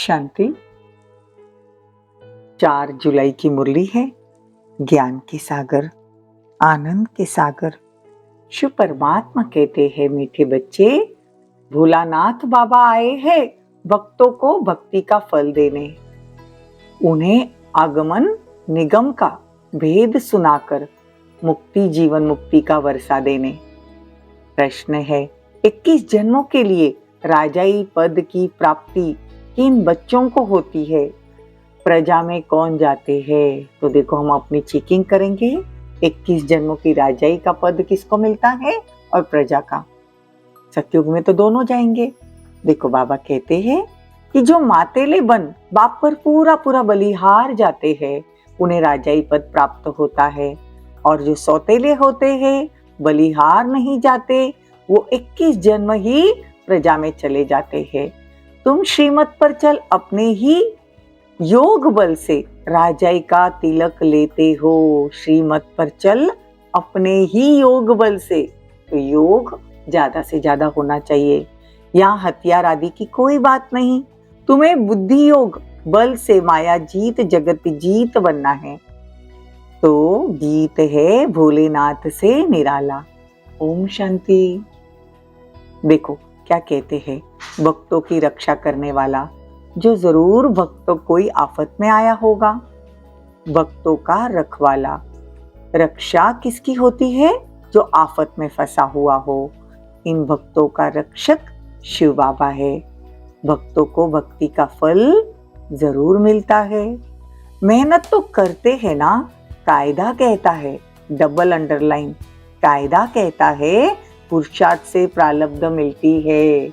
शांति। 4 जुलाई की मुरली है। ज्ञान के सागर, आनंद के सागर। शिव परमात्मा कहते हैं, मीठे बच्चे, भोलानाथ बाबा आए हैं भक्तों को भक्ति का फल देने। उन्हें आगमन निगम का भेद सुनाकर मुक्ति, जीवन मुक्ति का वर्षा देने। प्रश्न है, 21 जन्मों के लिए राजाई पद की प्राप्ति किन बच्चों को होती है? प्रजा में कौन जाते हैं? तो देखो, हम अपनी चेकिंग करेंगे। 21 जन्मों की राजाई का पद किसको मिलता है और प्रजा का? सतयुग में तो दोनों जाएंगे। देखो, बाबा कहते हैं कि जो मातेले बन बाप पर पूरा पूरा बलिहार जाते हैं, उन्हें राजाई पद प्राप्त होता है। और जो सौतेले होते हैं, बलिहार नहीं जाते, वो 21 जन्म ही प्रजा में चले जाते हैं। तुम श्रीमत पर चल अपने ही योग बल से राजाई का तिलक लेते हो। श्रीमत पर चल अपने ही योग बल से। तो योग ज्यादा से ज्यादा होना चाहिए। यहाँ हथियार आदि की कोई बात नहीं। तुम्हें बुद्धि योग बल से माया जीत जगत जीत बनना है। तो गीत है भोलेनाथ से निराला। ओम शांति। देखो क्या कहते हैं, भक्तों की रक्षा करने वाला, जो जरूर भक्तों कोई आफत में आया होगा, भक्तों का रखवाला। रक्षा किसकी होती है? जो आफत में फंसा हुआ हो। इन भक्तों का रक्षक शिव बाबा है। भक्तों को भक्ति का फल जरूर मिलता है। मेहनत तो करते हैं ना। कायदा कहता है, डबल अंडरलाइन, कायदा कहता है पुरुषार्थ से प्रारब्ध मिलती है।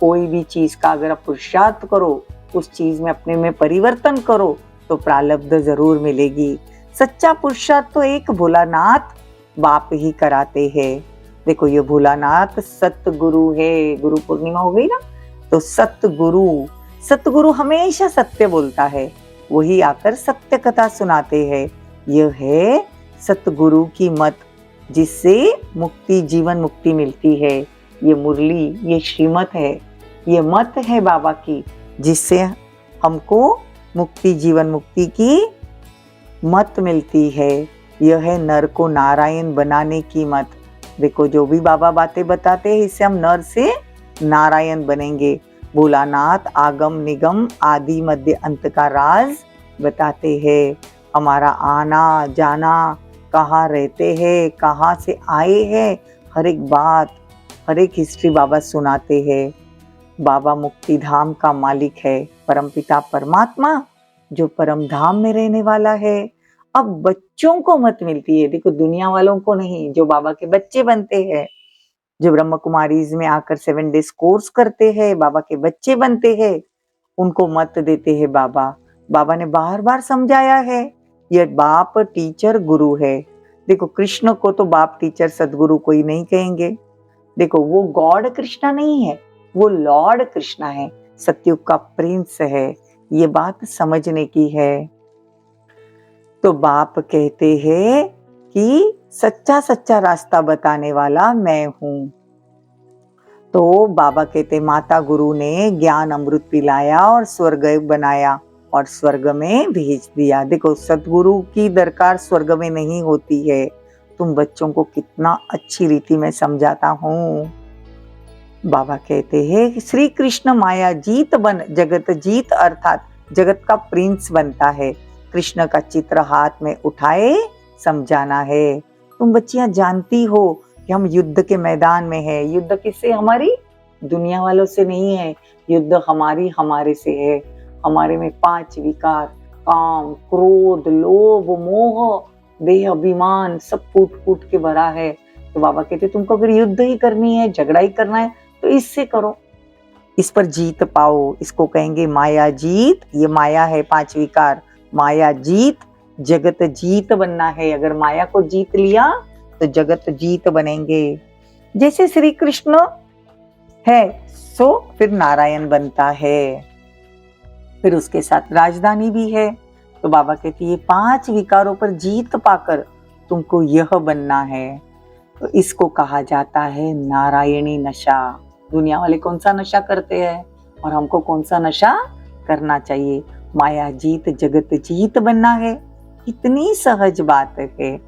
कोई भी चीज का अगर आप पुरुषार्थ करो, उस चीज में अपने में परिवर्तन करो, तो प्रारब्ध जरूर मिलेगी। सच्चा पुरुषार्थ तो एक भोलानाथ बाप ही कराते हैं। देखो, ये भोलानाथ सतगुरु है। गुरु पूर्णिमा हो गई ना, तो सतगुरु हमेशा सत्य बोलता है। वही आकर सत्य कथा सुनाते हैं। यह है सतगुरु की मत, जिससे मुक्ति, जीवन मुक्ति मिलती है। ये मुरली, ये श्रीमत है, ये मत है बाबा की, जिससे हमको मुक्ति, जीवन मुक्ति की मत मिलती है। यह है नर को नारायण बनाने की मत। देखो, जो भी बाबा बातें बताते हैं, इससे हम नर से नारायण बनेंगे। भोलानाथ आगम निगम आदि मध्य अंत का राज बताते हैं। हमारा आना जाना, कहाँ रहते हैं, कहाँ से आए हैं, हर एक बात, हर एक हिस्ट्री बाबा सुनाते हैं। बाबा मुक्ति धाम का मालिक है, परमपिता परमात्मा, जो परम धाम में रहने वाला है। अब बच्चों को मत मिलती है। देखो, दुनिया वालों को नहीं, जो बाबा के बच्चे बनते हैं, जो ब्रह्म कुमारीज में आकर 7 डेज कोर्स करते हैं, बाबा के बच्चे बनते हैं, उनको मत देते हैं बाबा। बाबा ने बार बार समझाया है, यह बाप टीचर गुरु है। देखो, कृष्ण को तो बाप टीचर सदगुरु कोई नहीं कहेंगे। देखो, वो गॉड कृष्णा नहीं है, वो लॉर्ड कृष्णा है, सतयुग का प्रिंस है। ये बात समझने की है। तो बाप कहते हैं कि सच्चा सच्चा रास्ता बताने वाला मैं हूं। तो बाबा कहते, माता गुरु ने ज्ञान अमृत पिलाया और स्वर्ग बनाया और स्वर्ग में भेज दिया। देखो, सतगुरु की दरकार स्वर्ग में नहीं होती है। तुम बच्चों को कितना अच्छी रीति में समझाता हूँ। बाबा कहते हैं, श्री कृष्ण माया जीत बन जगत जीत, अर्थात जगत का प्रिंस बनता है। कृष्ण का चित्र हाथ में उठाए समझाना है। तुम बच्चियां जानती हो कि हम युद्ध के मैदान में है। युद्ध किससे? हमारी दुनिया वालों से नहीं है। युद्ध हमारे से है। हमारे में 5 विकार, काम, क्रोध, लोभ, मोह, देह अभिमान, सब फूट फूट के भरा है। तो बाबा कहते, तुमको अगर युद्ध ही करनी है, झगड़ा ही करना है, तो इससे करो, इस पर जीत पाओ। इसको कहेंगे माया जीत। ये माया है, 5 विकार, माया जीत, जगत जीत बनना है। अगर माया को जीत लिया तो जगत जीत बनेंगे। जैसे श्री कृष्ण है, सो फिर नारायण बनता है, फिर उसके साथ राजधानी भी है। तो बाबा कहते, ये 5 विकारों पर जीत पाकर तुमको यह बनना है। तो इसको कहा जाता है नारायणी नशा। दुनिया वाले कौन सा नशा करते हैं और हमको कौन सा नशा करना चाहिए, माया जीत जगत जीत बनना है। इतनी सहज बात है।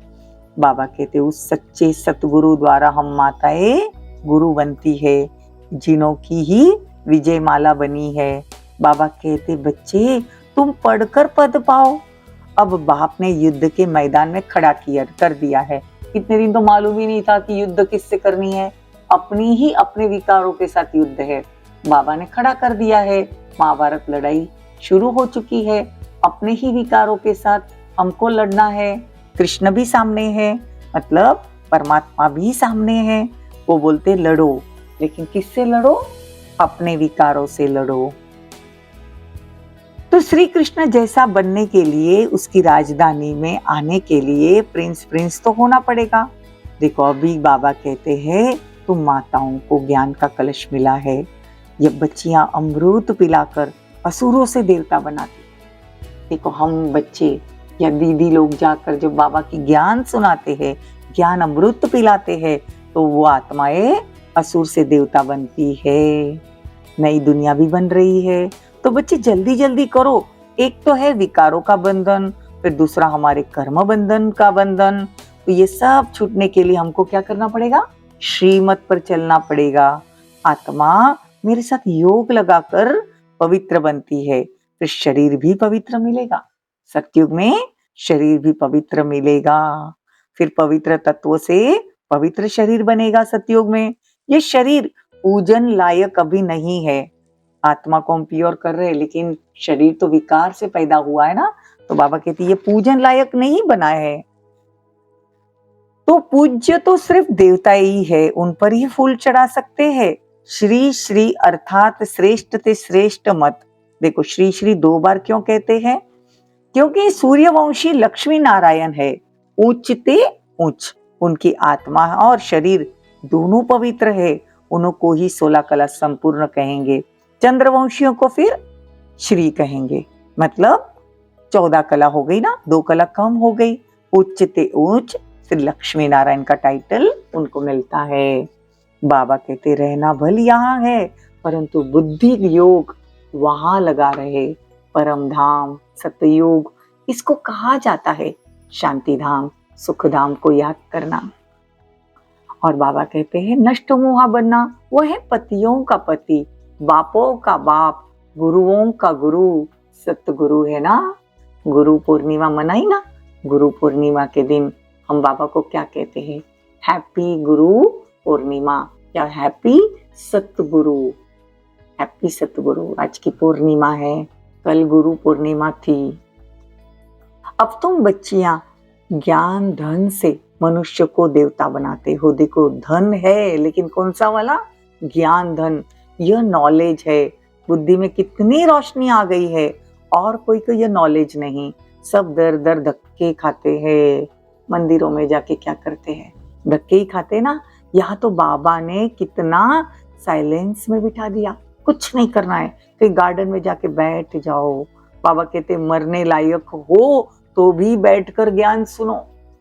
बाबा कहते उस सच्चे सतगुरु द्वारा हम माताएं गुरु बनती है, जिनों की ही विजय माला बनी है। बाबा कहते बच्चे तुम पढ़कर पद पाओ। अब बाप ने युद्ध के मैदान में खड़ा किया कर दिया है। इतने दिन तो मालूम ही नहीं था कि युद्ध किससे करनी है, अपनी ही अपने विकारों के साथ युद्ध है। बाबा ने खड़ा कर दिया है, महाभारत लड़ाई शुरू हो चुकी है। अपने ही विकारों के साथ हमको लड़ना है। कृष्ण भी सामने है, मतलब परमात्मा भी सामने है। वो बोलते लड़ो, लेकिन किससे लड़ो? अपने विकारों से लड़ो। तो श्री कृष्ण जैसा बनने के लिए, उसकी राजधानी में आने के लिए प्रिंस तो होना पड़ेगा। देखो अभी बाबा कहते हैं तुम माताओं को ज्ञान का कलश मिला है। ये बच्चियां अमृत पिलाकर असुरों से देवता बनाती। देखो हम बच्चे या दीदी लोग जाकर जब बाबा की ज्ञान सुनाते हैं, ज्ञान अमृत पिलाते हैं, तो वो आत्माएं असुर से देवता बनती है। नई दुनिया भी बन रही है। तो बच्चे जल्दी जल्दी करो। एक तो है विकारों का बंधन, फिर दूसरा हमारे कर्म बंधन का बंधन। तो ये सब छूटने के लिए हमको क्या करना पड़ेगा? श्रीमत पर चलना पड़ेगा। आत्मा मेरे साथ योग लगाकर पवित्र बनती है, फिर शरीर भी पवित्र मिलेगा। सतयुग में शरीर भी पवित्र मिलेगा, फिर पवित्र तत्वों से पवित्र शरीर बनेगा सतयुग में। ये शरीर पूजन लायक अभी नहीं है। आत्मा को हम प्योर कर रहे हैं, लेकिन शरीर तो विकार से पैदा हुआ है ना। तो बाबा कहती है ये पूजन लायक नहीं बना है। तो पूज्य तो सिर्फ देवता ही है, उन पर ही फूल चढ़ा सकते हैं। श्री श्री अर्थात श्रेष्ठ ते श्रेष्ठ मत। देखो श्री श्री 2 बार क्यों कहते हैं? क्योंकि सूर्यवंशी लक्ष्मी नारायण है, उच्च ते उच्च। उनकी आत्मा और शरीर दोनों पवित्र है, उनको ही 16 कला संपूर्ण कहेंगे। चंद्रवंशियों को फिर श्री कहेंगे, मतलब 14 कला हो गई ना, 2 कला कम हो गई। उच्च ते उच्च, फिर लक्ष्मी नारायण का टाइटल उनको मिलता है। बाबा कहते रहना भल यहाँ है, परंतु बुद्धि योग वहां लगा रहे। परम धाम सतयुग इसको कहा जाता है। शांति धाम सुख धाम को याद करना। और बाबा कहते हैं नष्ट मोहा बनना, वो है पतियों का पति, बापों का बाप, गुरुओं का गुरु। सतगुरु है ना। गुरु पूर्णिमा मनाई ना, गुरु पूर्णिमा के दिन हम बाबा को क्या कहते हैं? हैप्पी गुरु पूर्णिमा या हैप्पी सतगुरु। हैप्पी सतगुरु। आज की पूर्णिमा है, कल गुरु पूर्णिमा थी। अब तुम बच्चियां ज्ञान धन से मनुष्य को देवता बनाते हो। देखो धन है, लेकिन कौन सा वाला? ज्ञान धन। यह नॉलेज है। बुद्धि में कितनी रोशनी आ गई है, और कोई को यह नॉलेज नहीं। सब दर दर धक्के खाते हैं। मंदिरों में जाके क्या करते हैं? धक्के ही खाते ना। यहाँ तो बाबा ने कितना साइलेंस में बिठा दिया, कुछ नहीं करना है। कहीं गार्डन में जाके बैठ जाओ। बाबा कहते मरने लायक हो तो भी बैठकर ज्ञान सुनो,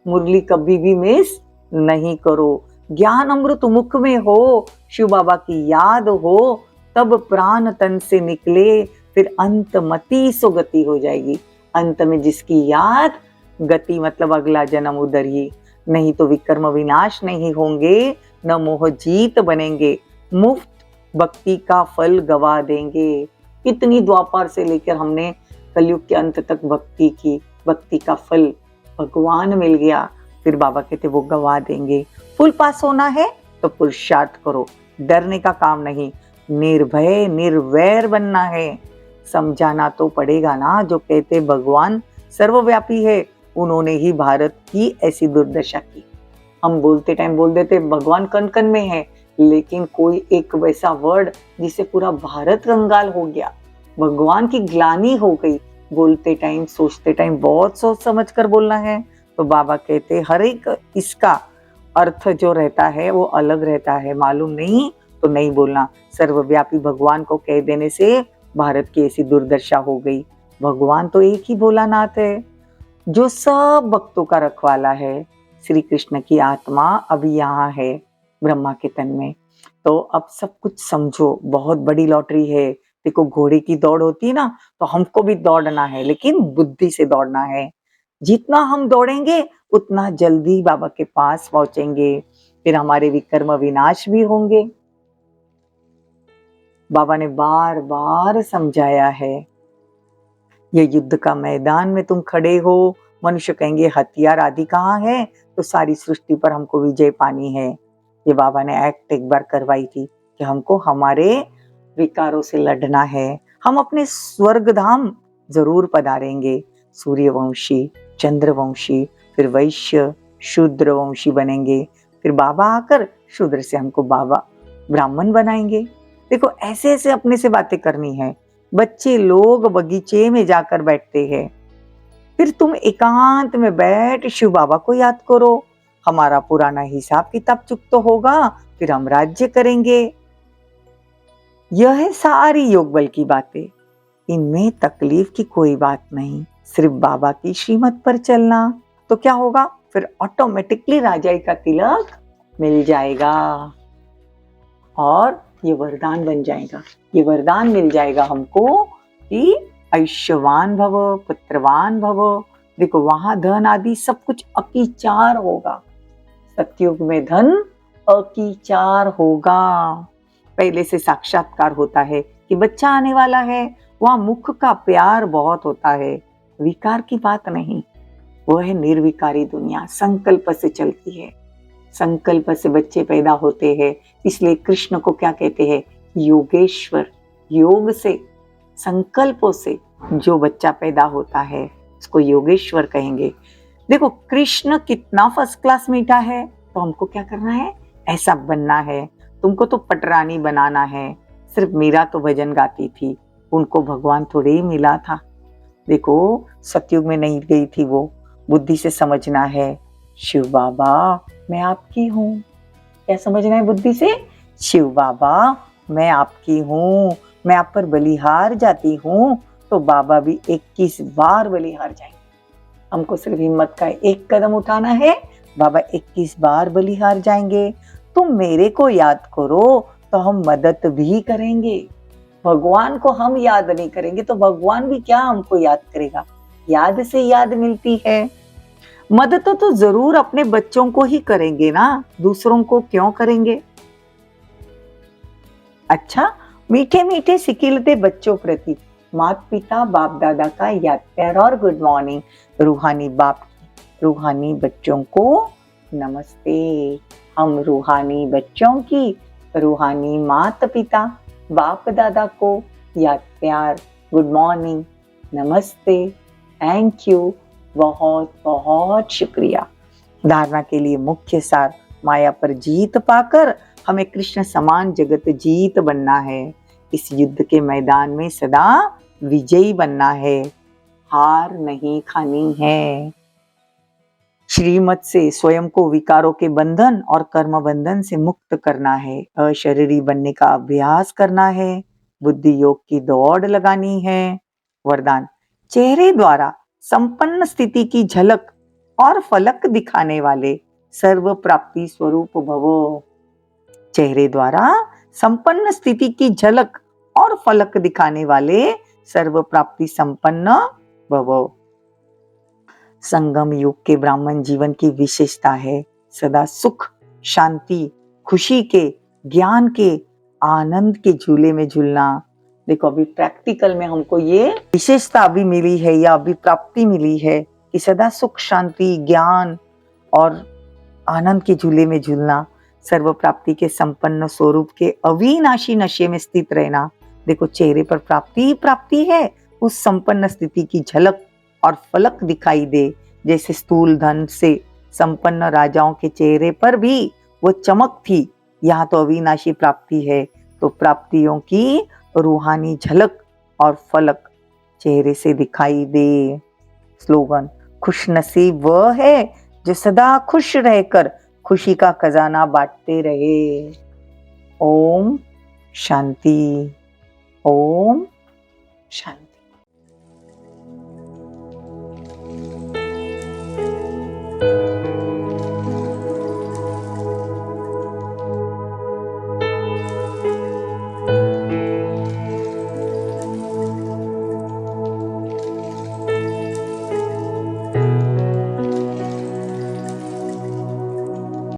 मुरली कभी भी मिस नहीं करो। ज्ञान अमृत मुख में हो, शिव बाबा की याद हो, तब प्राण तन से निकले, फिर अंत मति सो गति हो जाएगी। अंत में जिसकी याद, गति मतलब अगला जन्म उधर ही। नहीं तो विकर्म विनाश नहीं होंगे, न मोह जीत बनेंगे, मुफ्त भक्ति का फल गवा देंगे। इतनी द्वापर से लेकर हमने कलयुग के अंत तक भक्ति की, भक्ति का फल भगवान मिल गया। फिर बाबा कहते वो गवा देंगे। फुल पास होना है तो पुरुषार्थ करो, डरने का काम नहीं। निर्भय निर्वैर बनना है। समझाना तो पड़ेगा ना। जो कहते भगवान सर्वव्यापी है, उन्होंने ही भारत की ऐसी दुर्दशा की। हम बोलते टाइम बोल देते भगवान कन कन में है, लेकिन कोई एक वैसा वर्ड जिसे पूरा भारत कंगाल हो गया। भगवान की ग्लानि हो गई। बोलते टाइम सोचते टाइम बहुत सोच समझ कर बोलना है। तो बाबा कहते हर एक इसका अर्थ जो रहता है वो अलग रहता है। मालूम नहीं तो नहीं बोलना। सर्वव्यापी भगवान को कह देने से भारत की ऐसी दुर्दशा हो गई। भगवान तो एक ही भोलानाथ है, जो सब भक्तों का रखवाला है। श्री कृष्ण की आत्मा अभी यहाँ है ब्रह्मा के तन में। तो अब सब कुछ समझो, बहुत बड़ी लॉटरी है। देखो घोड़े की दौड़ होती है ना, तो हमको भी दौड़ना है, लेकिन बुद्धि से दौड़ना है। जितना हम दौड़ेंगे उतना जल्दी बाबा के पास पहुंचेंगे, फिर हमारे विकर्म विनाश भी होंगे। बाबा ने बार बार समझाया है, ये युद्ध का मैदान में तुम खड़े हो, मनुष्य कहेंगे हथियार आदि कहाँ है, तो सारी सृष्टि पर हमको विजय पानी है। ये बाबा ने एक्ट एक बार करवाई थी कि हमको हमारे विकारों से लड़ना है। हम अपने स्वर्ग धाम जरूर पधारेंगे, सूर्यवंशी, चंद्रवंशी, फिर वैश्य, शूद्र वंशी बनेंगे, फिर बाबा आकर शूद्र से हमको बाबा ब्राह्मण बनाएंगे। देखो ऐसे ऐसे अपने से बातें करनी है। बच्चे लोग बगीचे में जाकर बैठते हैं, फिर तुम एकांत में बैठ शिव बाबा को याद करो, हमारा पुराना हिसाब किताब चुकता होगा, फिर हम राज्य करेंगे। यह है सारी योग बल की बातें, इनमें तकलीफ की कोई बात नहीं, सिर्फ बाबा की श्रीमत पर चलना। तो क्या होगा, फिर ऑटोमेटिकली राजाई का तिलक मिल जाएगा और ये वरदान बन जाएगा। ये वरदान मिल जाएगा हमको कि आयुष्यवान भव, पुत्रवान भव। देखो वहां धन आदि सब कुछ अकीचार होगा, सतयुग में धन अकीचार होगा। पहले से साक्षात्कार होता है कि बच्चा आने वाला है, वहां मुख का प्यार बहुत होता है, विकार की बात नहीं। वह है निर्विकारी दुनिया, संकल्प से चलती है, संकल्प से बच्चे पैदा होते हैं। इसलिए कृष्ण को क्या कहते हैं, योगेश्वर। योग से, संकल्पों से जो बच्चा पैदा होता है उसको योगेश्वर कहेंगे। देखो कृष्ण कितना फर्स्ट क्लास मीठा है, तो हमको क्या करना है, ऐसा बनना है। तुमको तो पटरानी बनाना है। सिर्फ मीरा तो भजन गाती थी, उनको भगवान थोड़े ही मिला था। देखो सतयुग में नहीं गई थी वो, बुद्धि से समझना है, शिव बाबा मैं आपकी हूँ। क्या समझना है बुद्धि से, शिव बाबा मैं आपकी हूँ, मैं आप पर बलिहार जाती हूँ, तो बाबा भी 21 बार बलिहार जाएंगे। हमको सिर्फ हिम्मत का एक कदम उठाना है, बाबा 21 बार बलिहार जाएंगे। तुम मेरे को याद करो तो हम मदद भी करेंगे। भगवान को हम याद नहीं करेंगे तो भगवान भी क्या हमको याद करेगा। याद से याद मिलती है। मदद तो जरूर अपने बच्चों को ही करेंगे ना, दूसरों को क्यों करेंगे। अच्छा, मीठे मीठे सिकिलते बच्चों प्रति माता पिता बाप दादा का याद प्यार और गुड मॉर्निंग। रूहानी बाप, रूहानी बच्चों को नमस्ते। हम रूहानी बच्चों की, रूहानी माता पिता बाप दादा को याद प्यार, गुड मॉर्निंग, नमस्ते, थैंक यू, बहुत बहुत शुक्रिया। धारणा के लिए मुख्य सार, माया पर जीत पाकर हमें कृष्ण समान जगत जीत बनना है। इस युद्ध के मैदान में सदा विजयी बनना है, हार नहीं खानी है। श्रीमत से स्वयं को विकारों के बंधन और कर्म बंधन से मुक्त करना है, अशरीरी बनने का अभ्यास करना है, बुद्धि योग की दौड़ लगानी है। वरदान, चेहरे द्वारा संपन्न स्थिति की झलक और फलक दिखाने वाले सर्व प्राप्ति स्वरूप भवो। चेहरे द्वारा संपन्न स्थिति की झलक और फलक दिखाने वाले सर्व प्राप्ति संपन्न भवो। संगम युग के ब्राह्मण जीवन की विशेषता है सदा सुख, शांति, खुशी के, ज्ञान के, आनंद के झूले में झूलना। देखो अभी प्रैक्टिकल में हमको ये विशेषता अभी मिली है या अभी प्राप्ति मिली है कि सदा सुख, शांति, ज्ञान और आनंद के झूले में झूलना, सर्व प्राप्ति के संपन्न स्वरूप के अविनाशी नशे में स्थित रहना। देखो चेहरे पर प्राप्ति ही प्राप्ति है, उस संपन्न स्थिति की झलक और फलक दिखाई दे। जैसे स्थूल धन से संपन्न राजाओं के चेहरे पर भी वो चमक थी, यहाँ तो अविनाशी प्राप्ति है, तो प्राप्तियों की रूहानी झलक और फलक चेहरे से दिखाई दे। स्लोगन, खुश नसीब वह है जो सदा खुश रहकर खुशी का खजाना बांटते रहे। ओम शांति, ओम शांति।